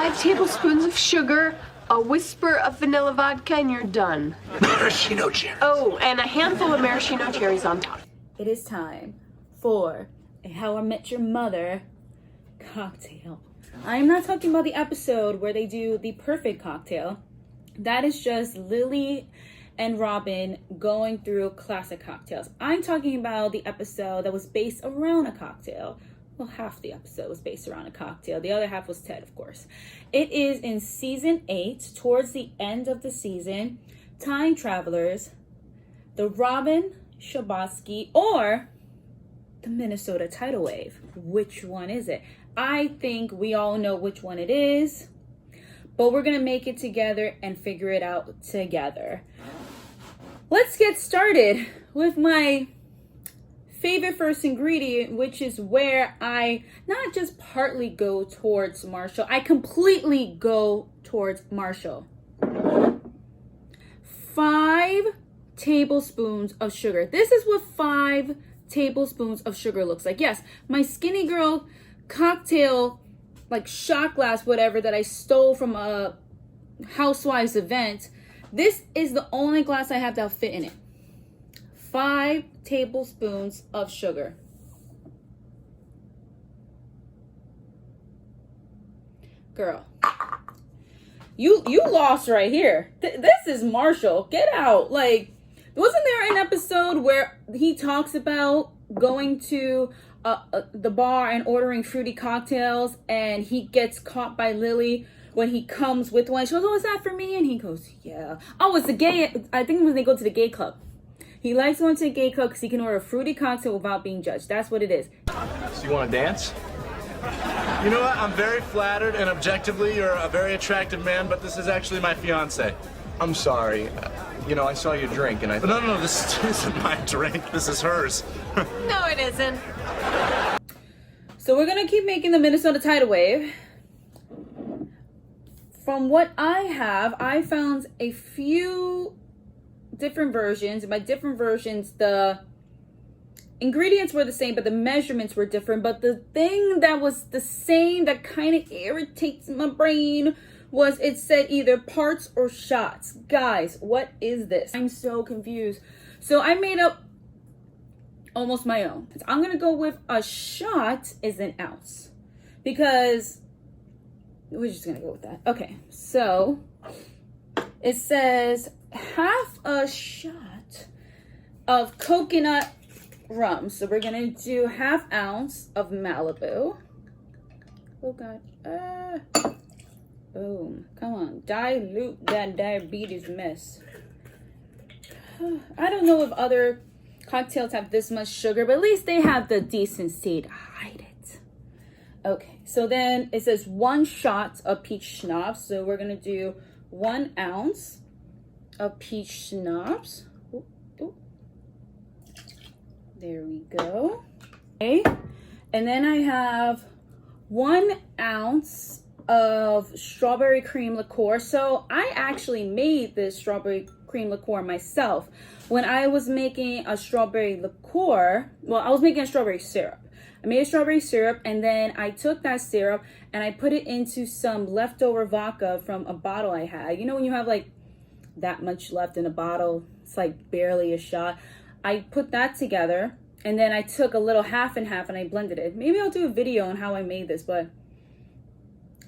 5 tablespoons of sugar, a whisper of vanilla vodka, and you're done. Maraschino cherries. Oh, and a handful of maraschino cherries on top. It is time for a How I Met Your Mother cocktail. I'm not talking about the episode where they do the perfect cocktail. That is just Lily and Robin going through classic cocktails. I'm talking about the episode that was based around a cocktail. Well, half the episode was based around a cocktail. The other half was Ted, of course. It is in season 8, towards the end of the season. Time travelers, the Robin Scherbatsky, or the Minnesota tidal wave. Which one is it? I think we all know which one it is, but we're gonna make it together and figure it out together. Let's get started with my favorite first ingredient, which is where I not just partly go towards Marshall, I completely go towards Marshall. 5 tablespoons of sugar. This is what 5 tablespoons of sugar looks like. Yes, my Skinny Girl cocktail, like shot glass, whatever, that I stole from a Housewives event. This is the only glass I have that'll fit in it. 5 tablespoons of sugar. Girl, you lost right here. This is Marshall. Get out. Like, wasn't there an episode where he talks about going to the bar and ordering fruity cocktails, and he gets caught by Lily when he comes with one? She goes, "Oh, is that for me?" And he goes, "Yeah." Oh, it's the gay. I think when they go to the gay club. He likes going to a gay club because he can order a fruity cocktail without being judged. That's what it is. So you want to dance? You know what? I'm very flattered, and objectively, you're a very attractive man, but this is actually my fiance. I'm sorry. You know, I saw you drink, and I... No, this isn't my drink. This is hers. No, it isn't. So we're going to keep making the Minnesota tidal wave. From what I have, I found a few different versions. By different versions, the ingredients were the same, but the measurements were different. But the thing that was the same that kind of irritates my brain was it said either parts or shots. Guys, what is this? I'm so confused. So I made up almost my own. I'm gonna go with a shot is an ounce, because we're just gonna go with that. Okay, so it says half a shot of coconut rum. So we're gonna do ½ ounce of Malibu. Oh God. Boom. Come on. Dilute that diabetes mess. I don't know if other cocktails have this much sugar, but at least they have the decency to hide it. Okay. So then it says 1 shot of peach schnapps. So we're gonna do 1 ounce of peach schnapps. Ooh, ooh. There we go. Okay. And then I have 1 ounce of strawberry cream liqueur. So I actually made this strawberry cream liqueur myself. When I was making a strawberry liqueur, well, I was making a strawberry syrup. I made a strawberry syrup, and then I took that syrup and I put it into some leftover vodka from a bottle I had. You know when you have like that much left in a bottle, it's like barely a shot. I put that together, and then I took a little half and half and I blended it. Maybe I'll do a video on how I made this, but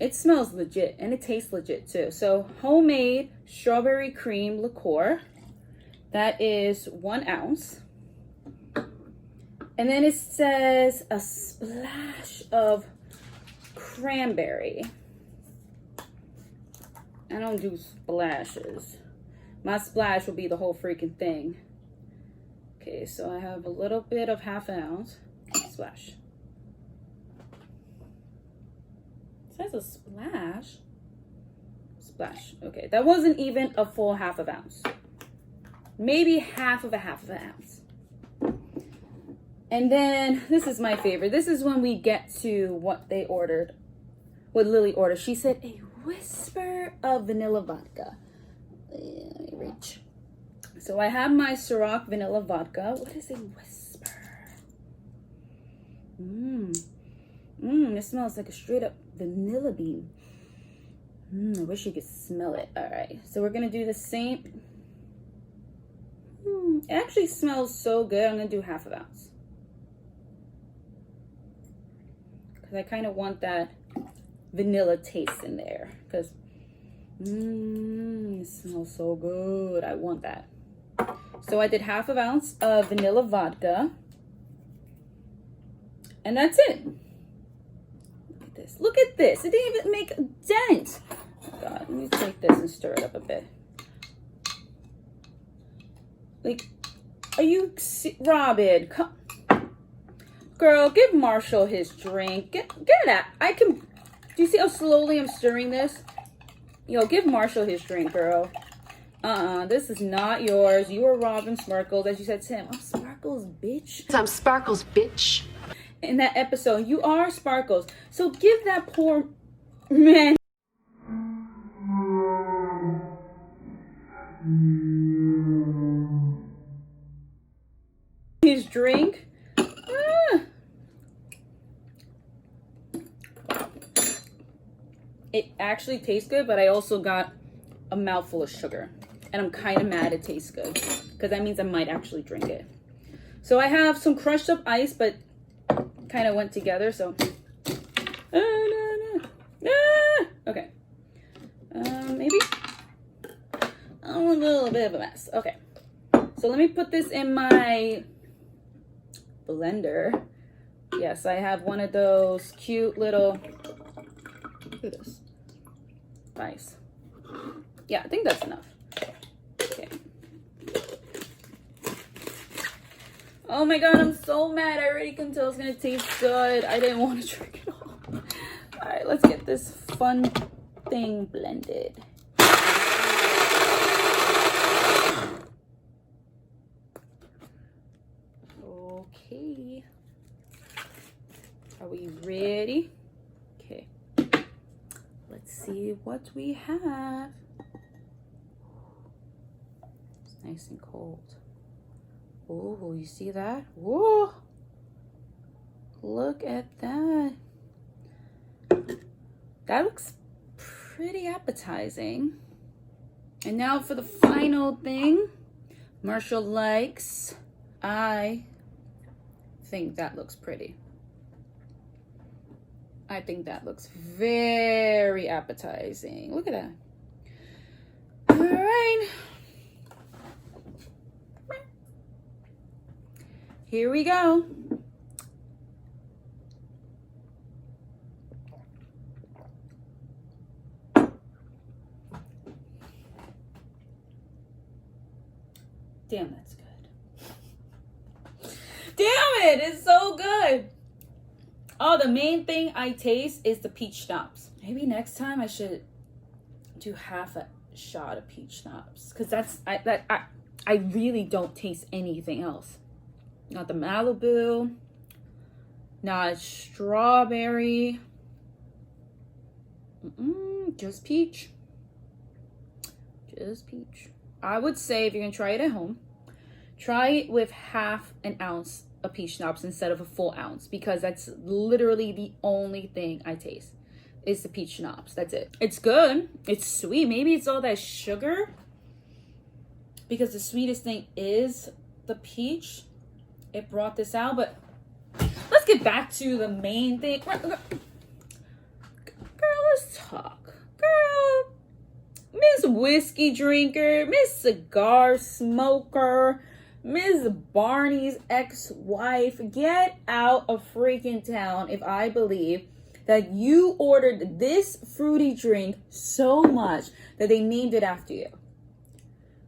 it smells legit and it tastes legit too. So homemade strawberry cream liqueur, that is 1 ounce. And then it says a splash of cranberry. I don't do splashes. My splash will be the whole freaking thing. Okay, so I have a little bit of ½ ounce. Splash. It says a splash. Splash. Okay, that wasn't even a full ½ ounce. Maybe half of an ounce. And then this is my favorite. This is when we get to what they ordered, what Lily ordered. She said a whisper of vanilla vodka. Let me reach. So I have my Ciroc vanilla vodka. What is a whisper? It smells like a straight up vanilla bean. I wish you could smell it. All right, so we're gonna do the same. It actually smells so good. I'm gonna do half an ounce. Because I kind of want that vanilla taste in there. Because, it smells so good. I want that. So I did half an ounce of vanilla vodka. And that's it. Look at this. Look at this. It didn't even make a dent. Oh God, let me take this and stir it up a bit. Like, are you, Robin? Come, girl, give Marshall his drink. Get it. I can. Do you see how slowly I'm stirring this? Yo, give Marshall his drink, girl. This is not yours. You are Robin Sparkles, as you said to him. I'm Sparkles, bitch. I'm Sparkles, bitch. In that episode, you are Sparkles. So give that poor man his drink. It actually tastes good, but I also got a mouthful of sugar. And I'm kind of mad it tastes good, because that means I might actually drink it. So I have some crushed up ice, but kind of went together, so. Okay. Maybe? A little bit of a mess. Okay. So let me put this in my blender. Yes, I have one of those cute little, look at this. Nice. Yeah, I think that's enough. Okay. Oh my God, I'm so mad. I already can tell it's gonna taste good. I didn't want to drink it all. All right, let's get this fun thing blended. Okay. Are we ready? Okay. Let's see what we have. It's nice and cold. Oh, you see that? Whoa! Look at that. That looks pretty appetizing. And now for the final thing. Marshall likes. I think that looks pretty. I think that looks very appetizing. Look at that. All right. Here we go. Damn, that's good. Damn it, it's so good. Oh, the main thing I taste is the peach schnapps. Maybe next time I should do half a shot of peach schnapps, because I really don't taste anything else. Not the Malibu, not strawberry, just peach. Just peach. I would say if you're gonna try it at home, try it with half an ounce of peach schnapps instead of a full ounce, because that's literally the only thing I taste is the peach schnapps. That's it. It's good. It's sweet. Maybe it's all that sugar, because the sweetest thing is the peach. It brought this out, but let's get back to the main thing. Girl, let's talk. Girl, Miss Whiskey Drinker, Miss Cigar Smoker, Miss Barney's ex-wife, get out of freaking town if I believe that you ordered this fruity drink so much that they named it after you.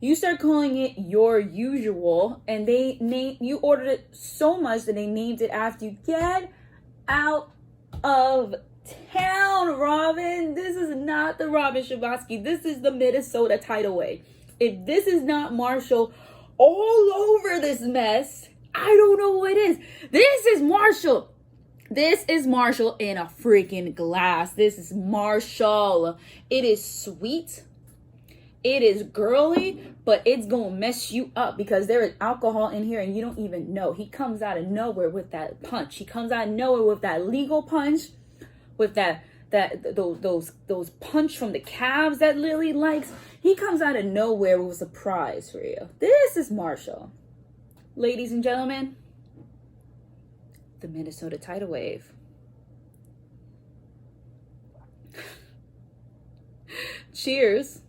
You start calling it your usual, and you ordered it so much that they named it after you. Get out of town, Robin. This is not the Robin Scherbatsky. This is the Minnesota Tidal way. If this is not Marshall all over this mess, I don't know what is. This is Marshall. This is Marshall in a freaking glass. This is Marshall. It is sweet. It is girly, but it's gonna mess you up because there is alcohol in here and you don't even know. He comes out of nowhere with that punch. He comes out of nowhere with that legal punch, with that those punch from the calves that Lily likes. He comes out of nowhere with a surprise for you. This is Marshall. Ladies and gentlemen, the Minnesota tidal wave. Cheers.